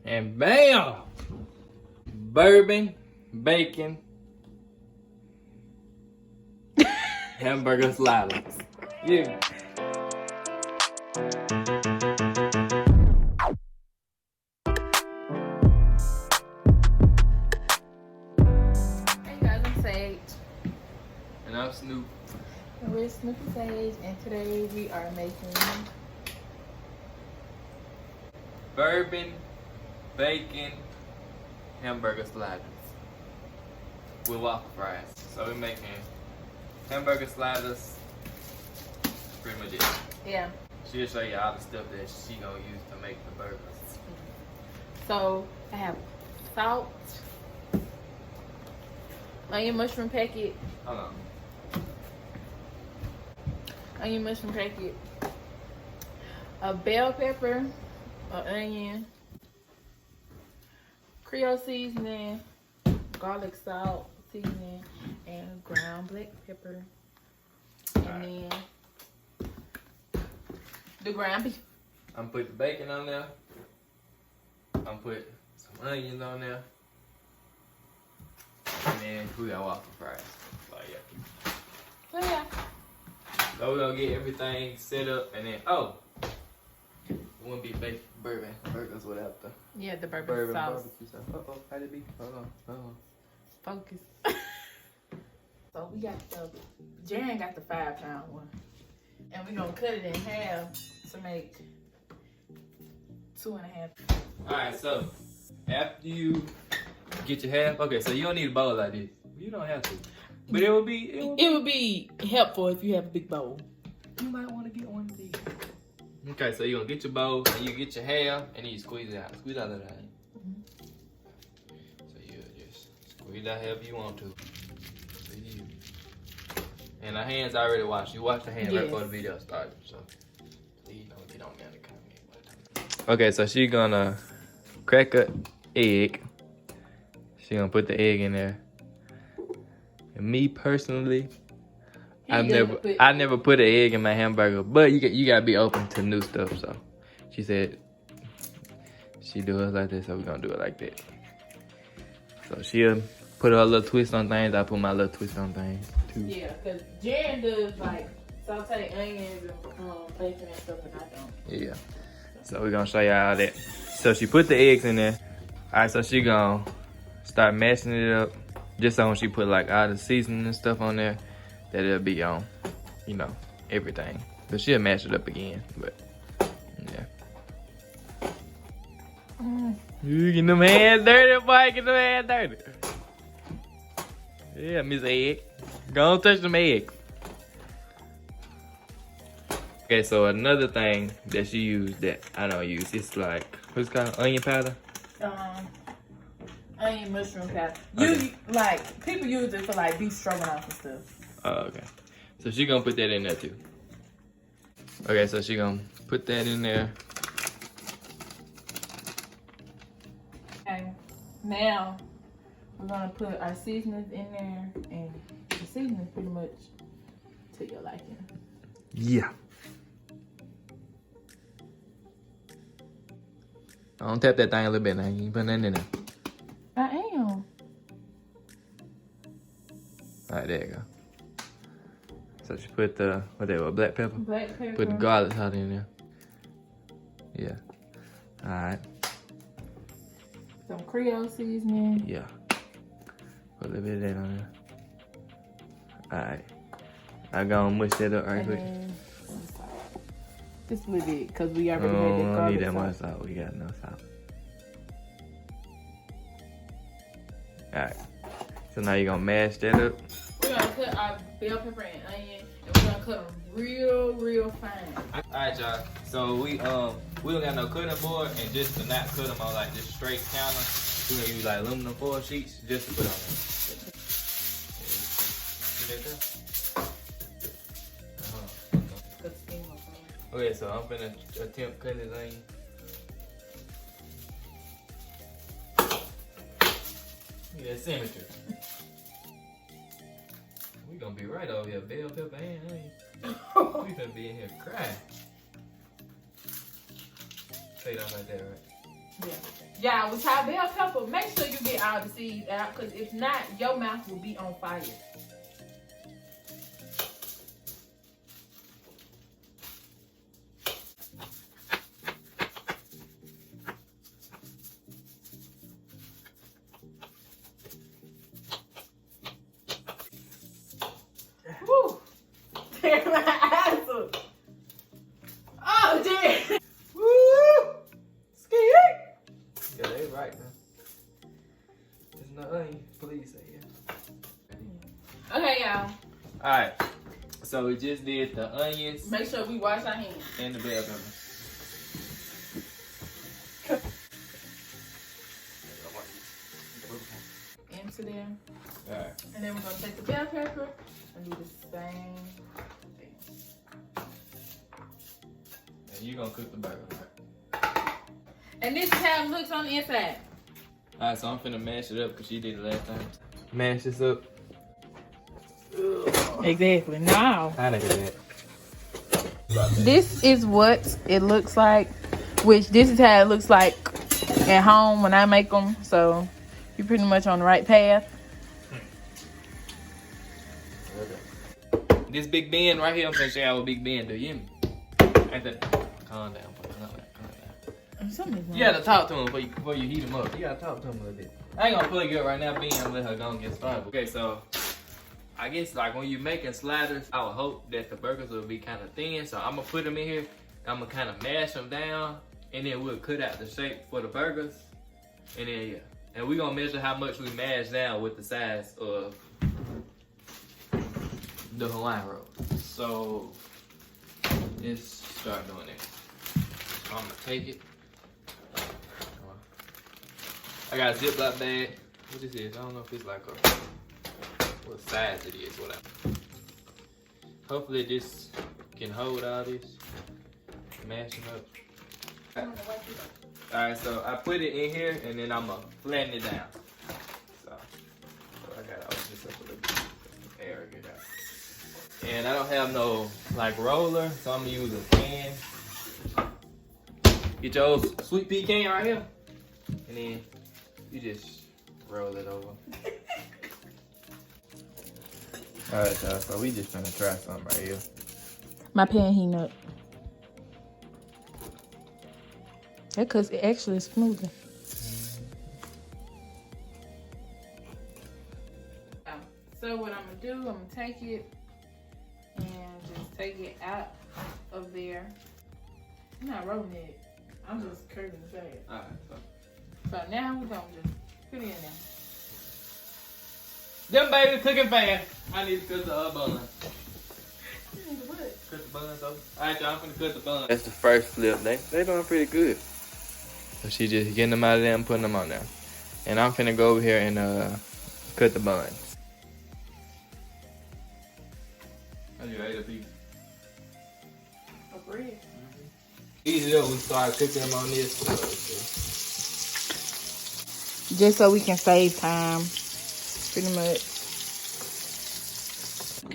And bam! Bourbon, bacon, hamburger sliders. Yeah. Hey guys, I'm Sage. And I'm Snoop. And we're Snupe Sage, and today we are making Bourbon, bacon, hamburger sliders with waffle fries. So we're making hamburger sliders. Pretty much it. yeah. She'll show you all the stuff that she gonna use to make the burgers. So I have salt, onion mushroom packet, Hold on. a bell pepper, an onion, Creole seasoning, garlic salt seasoning, and ground black pepper. And then the ground beef. I'm put the bacon on there. I'm put some onions on there. And then we got waffle fries. So yeah. So yeah. So we're gonna get everything set up and then it wouldn't be baked bourbon burgers without the Yeah, the bourbon bourbon sauce. barbecue sauce. How'd it be? Hold on. Focus. So we got Jaren got the 5-pound one. And we're gonna cut it in half to make 2.5. Alright, so after you get your half, okay, so you don't need a bowl like this. You don't have to. But it would be helpful if you have a big bowl. you might want to get one of these. Okay, so you're gonna get your bowl and you get your half and then you squeeze it out. Squeeze out of that. So you just squeeze out however you want to. So you, and our hands already washed. You washed the hand right before the video started. So please don't get on me in the comment. Okay, so she's gonna crack an egg. She's gonna put the egg in there. And me personally, I never put an egg in my hamburger, but you gotta be open to new stuff. So she said she do it like this, so we're gonna do it like that. So she'll put her little twist on things. I put my little twist on things too. Yeah, because Jaren does like saute onions and bacon and stuff, and I don't. Yeah. So we're gonna show you all that. So she put the eggs in there. All right, so she gonna start mashing it up. Just so when she put like all the seasoning and stuff on there, that it'll be on, you know, everything. But she'll mash it up again, but yeah. You getting them hands dirty, boy, get them hands dirty. Yeah, Miss Egg. Go on, touch them eggs. Okay, so another thing that she used that I don't use, it's like, what's it called, onion powder? Onion mushroom powder. Okay. Like people use it for like beef stroganoff and stuff. Oh, okay. So she gonna put that in there too. Okay, so she gonna put that in there. Okay. Now we're gonna put our seasonings in there, and the seasoning's pretty much to your liking. Yeah. Don't tap that thing a little bit now. You put that in there. I am. Alright, there you go. So she put the, black pepper? Black pepper. Put the garlic powder in there. Yeah. Alright. Some Creole seasoning. Yeah. Put a little bit of that on there. Alright. I gonna mush that up right quick. Just a little bit, because we already made that garlic. We don't need that much salt. We got no salt. Alright. So now you're gonna mash that up. We're gonna cut our bell pepper and onion, and we're gonna cut them real fine. Alright, y'all. So we don't got no cutting board, and just to not cut them on like this straight counter, we're gonna use like aluminum foil sheets just to put on there. See that there? Okay, so I'm gonna attempt cutting this onion. Look at that symmetry. We gonna be right over here, bell pepper and onion. We gonna be in here crying. Take it off like that, right? Yeah, with our bell pepper, make sure you get all the seeds out, because if not, your mouth will be on fire. Woo! Tear my eyes up. Oh, dear. Woo! Ski. Yeah, they right now. There's no onion. Please say yeah. Okay, y'all. Alright. So we just did the onions Make sure we wash our hands. and the bell pepper. Into them. Alright. And then we're going to take the bell pepper and do the same thing. And you're gonna cook the burger, right? And this is how it looks on the inside. Alright, so I'm finna mash it up because she did it last time. Mash this up. Exactly. Now, I didn't do that. this is what it looks like, which this is how it looks like at home when I make them. So you're pretty much on the right path. This Big Ben right here, I'm finna show y'all what Big Ben do. You hear me? Ain't that? Calm down, boy. Calm down. You gotta talk to him before you heat him up. You gotta talk to him a little bit. I ain't gonna plug you up right now, Ben. I'm let her go and get started. Okay, so I guess like when you're making sliders, I would hope that the burgers will be kind of thin. So I'm gonna put them in here. I'm gonna kind of mash them down, and then we'll cut out the shape for the burgers. And then yeah, and we're gonna measure how much we mash down with the size of the Hawaiian roll. So let's start doing it. So I'm gonna take it. I got a Ziploc bag. What this is? I don't know if it's like what size it is, whatever. Hopefully this can hold all this. Mashing up. Alright, so I put it in here and then I'm gonna flatten it down. So I gotta open this up a little bit. Air get out. And I don't have no like roller, so I'm gonna use a can. Get your old sweet pea can right here. And then you just roll it over. Alright, y'all, so we just gonna try something right here. My pan heating up. That cause it actually is smoother. So what I'm gonna do, I'm gonna take it and just take it out of there. I'm not rolling it. I'm just curving the bag. Alright, So now we're gonna just put it in them there. baby cooking fast. I need to cut the bun. You need to what? Cut the buns over. Alright, y'all, I'm gonna cut the bun. That's the first flip. They doing pretty good. So she just getting them out of there and putting them on there. And I'm finna go over here and cut the buns. I just ate a piece. Of bread. Easy up, we start cooking them on this. Just so we can save time, pretty much.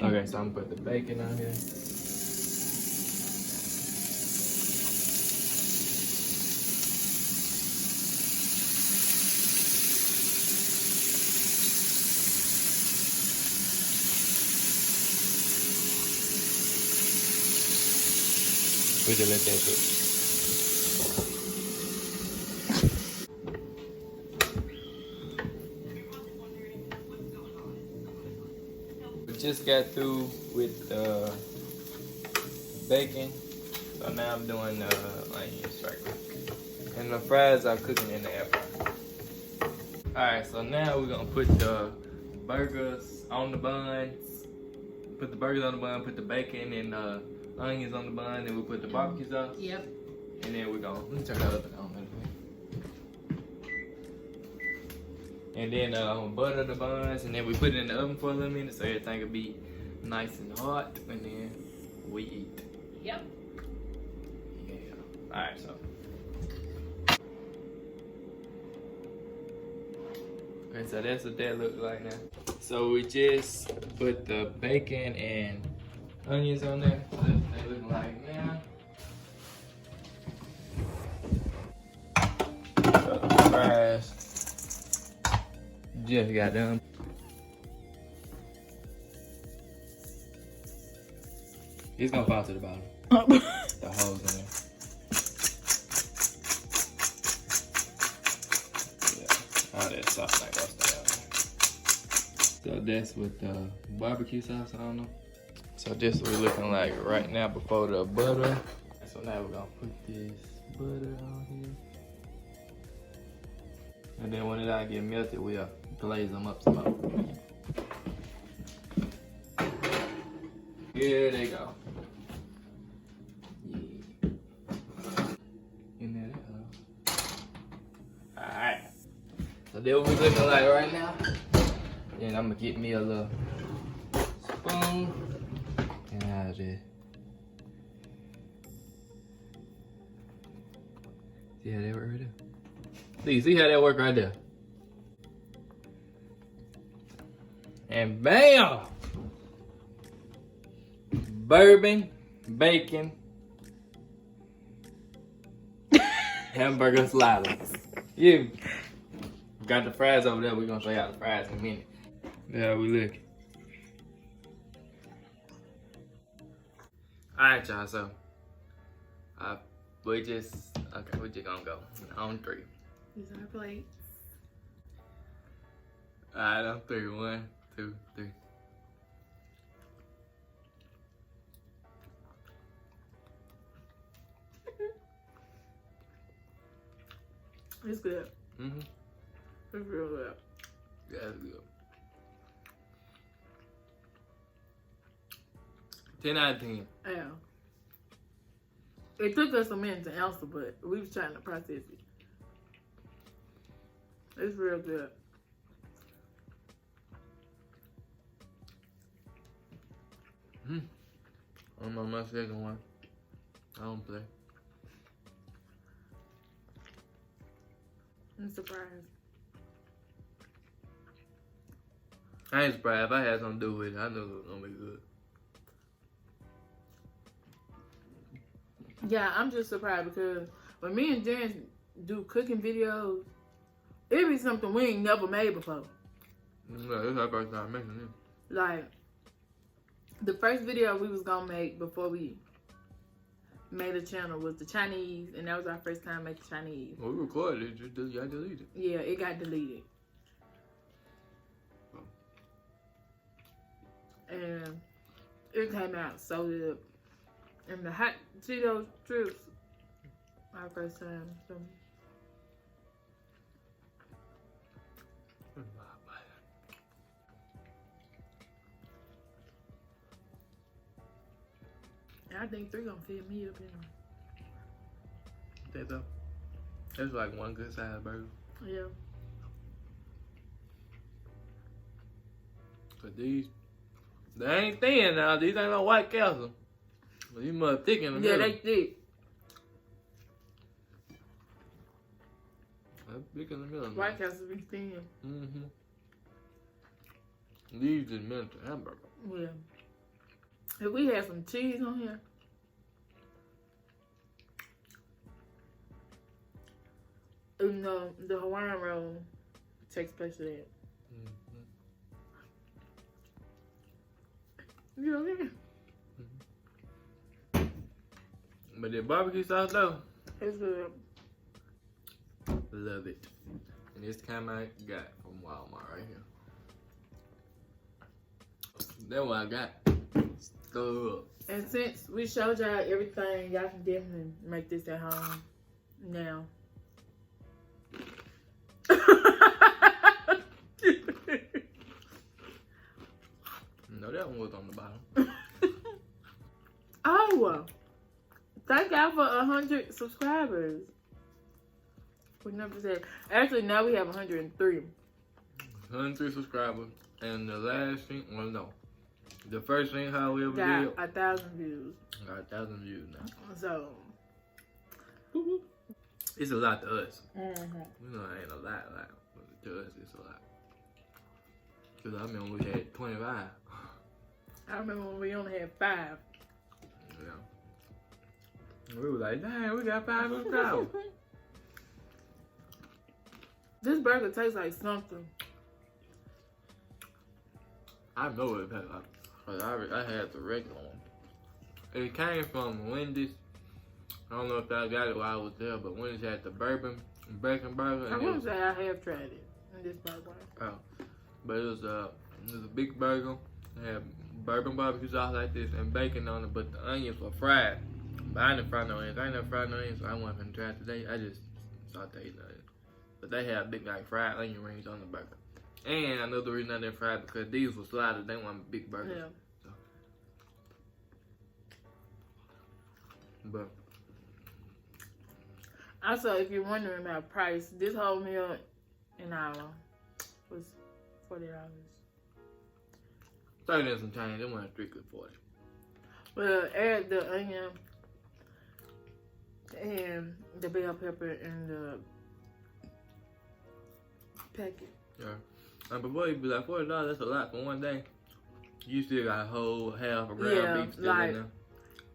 Okay, so I'm gonna put the bacon on here. We just let that cook. Just got through with the bacon, so now I'm doing the onions right quick. And the fries are cooking in the air fryer. Alright, so now we're gonna put the burgers on the buns. Put the burgers on the bun, put the bacon and onions on the bun, and we put the barbecue sauce. Yep. And then we're gonna, let me turn the oven on. And then butter the buns, and then we put it in the oven for a little minute so everything will be nice and hot, and then we eat. Yep. Yeah. Alright, so. Okay, so that's what that looks like now. So we just put the bacon and onions on there. So that's what they look like now. fries. Just got done. It's gonna fall to the bottom. The holes in there. Yeah, all that sauce ain't gonna stay out there. So that's with the barbecue sauce, I don't know. So this is what we're looking like right now before the butter. So now we're gonna put this butter on here. And then when it all get melted, we'll glaze them up some more. Here they go. Alright. So that's what we're looking like right now. Then I'm gonna get me a little spoon. And I'll just see how that work right there. See how that work right there. And bam! Bourbon, bacon, hamburger sliders. You got the fries over there. We're gonna show y'all the fries in a minute. Yeah, we look. Alright, y'all, so we just gonna go on 3. These are our plates. Alright, on 3. 1, 2, 3. It's good. Mm-hmm. It's real good. Yeah, it's good. 10 out of 10. Yeah. It took us a minute to answer, but we was trying to process it. It's real good. I'm on my second one. I don't play. I'm surprised. I ain't surprised. If I had something to do with it, I knew it was gonna be good. Yeah, I'm just surprised because when me and Jen do cooking videos, it be something we ain't never made before. Yeah, this is our first time making it. Like, the first video we was gonna make before we made a channel was the Chinese, and that was our first time making Chinese. Well, we recorded it, just you got deleted. Yeah, it got deleted. And it came out so good. And the hot Cheeto strips, our first time. So. I think 3 gonna fit me up in them. That though. That's like one good size burger. Yeah. But these, they ain't thin now. These ain't no White Castle. But these must thick in the middle. Yeah, they thick. They're thick in the middle. White Castle be thin. Mm-hmm. These just meant to hamburger. Yeah. If we had some cheese on here. You know, the Hawaiian roll takes place of that. Mm-hmm. You know what I mean? Mm-hmm. But the barbecue sauce though, it's good. love it. And this kind I got from Walmart right here. That's what I got. Stubbs. And since we showed y'all everything, y'all can definitely make this at home now. No, that one was on the bottom. Oh, thank y'all for 100 subscribers. We never said. Actually, now we have 103. 103 subscribers. And the last thing, well, no. The first thing how we ever Got did. 1,000 views. Got 1,000 views now. So. It's a lot to us. Mm-hmm. You know, it ain't a lot. But to us, it's a lot. Because I remember we had 25. I remember when we only had 5. Yeah. We were like, dang, we got 5 subscribers. This burger tastes like something. I know what it tastes like. Cause I had the regular one. It came from Wendy's. I don't know if I got it while I was there, but Wendy's had the bourbon bacon burger. I wouldn't say I have tried it in this burger. Oh, but it was a big burger. It had bourbon barbecue sauce like this and bacon on it, but the onions were fried. But I didn't fry no onions. I ain't never fried no onions, so I wasn't gonna try it today. I just sauteed the onions. But they had big like fried onion rings on the burger. And another reason I didn't fry it because these were sliders. They weren't big burgers. Yeah. So. But Also, if you're wondering about price, this whole meal in Iowa was $40. 30 and some change. It wasn't strictly 40. Well, add the onion and the bell pepper and the packet. Yeah. And before you be like $40, that's a lot for one day. You still got a whole half of ground beef still in there.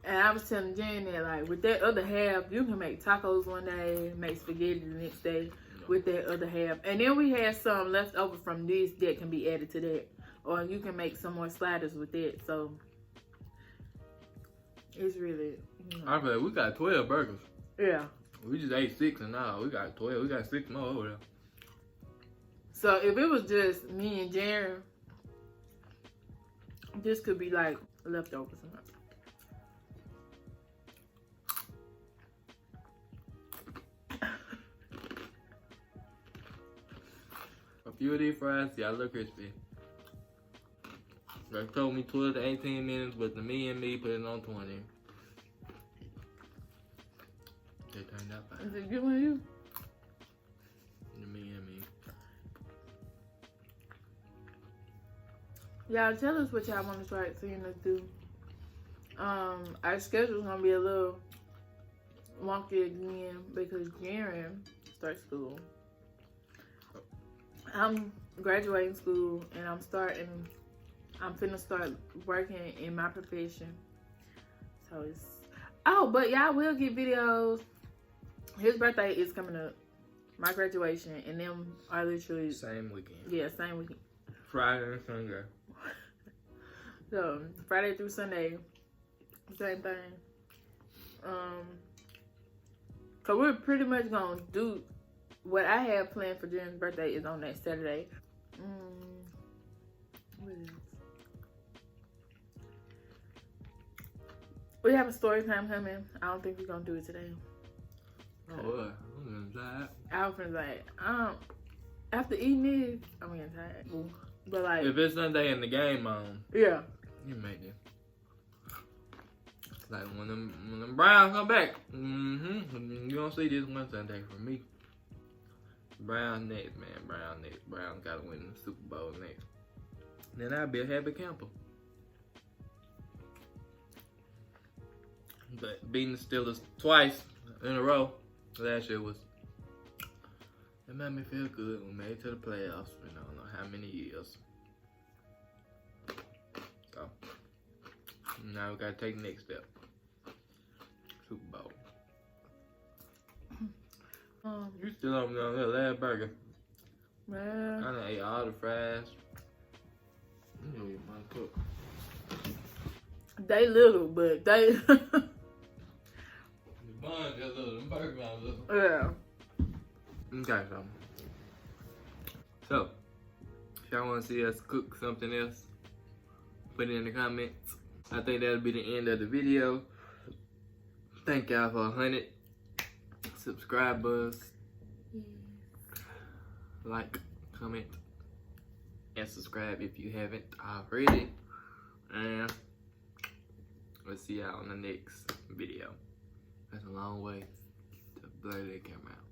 And I was telling Jen that, like, with that other half, you can make tacos one day, make spaghetti the next day with that other half. And then we had some left over from this that can be added to that. Or you can make some more sliders with that. So, it's really, you know. I feel like we got 12 burgers. Yeah. We just ate 6 and now we got 12. We got 6 more over there. So, if it was just me and Jen, this could be, like, leftovers. A few of these fries, see, I look crispy. They told me 12 to 18 minutes, but the me put it on 20. They turned out fine. Is it good with you? The me. Y'all tell us what y'all want to start seeing us do. Our schedule's gonna be a little wonky again because Jaren starts school. I'm graduating school and I'm finna start working in my profession. So it's, oh, but y'all will get videos. His birthday is coming up. My graduation and them are literally Same weekend. Yeah, same weekend. Friday and Sunday. So Friday through Sunday, same thing. So we're pretty much gonna do what I have planned for Jaren's birthday is on that Saturday. What is it? We have a story time coming. I don't think we're gonna do it today. Oh, what? I'm tired. Alfred's like, after eating this, I'm getting tired. But like, if it's Sunday and the game on, yeah, you make it. Like when them Browns come back, you gonna see this one Sunday for me. Browns next, man. Browns next. Browns gotta win the Super Bowl next. Then I'll be a happy camper. But beating the Steelers twice in a row last year it made me feel good. We made it to the playoffs. I don't know how many years. So now we gotta take the next step. Super Bowl. You still on that last burger? man, I done ate all the fries. You know, my cook. they little, but they The bun just little, the burger bun little. yeah. Okay, so if y'all want to see us cook something else, put it in the comments. I think that'll be the end of the video. Thank y'all for 100 subscribers. Like, comment, and subscribe if you haven't already. And we'll see y'all on the next video. That's a long way to blur that camera out.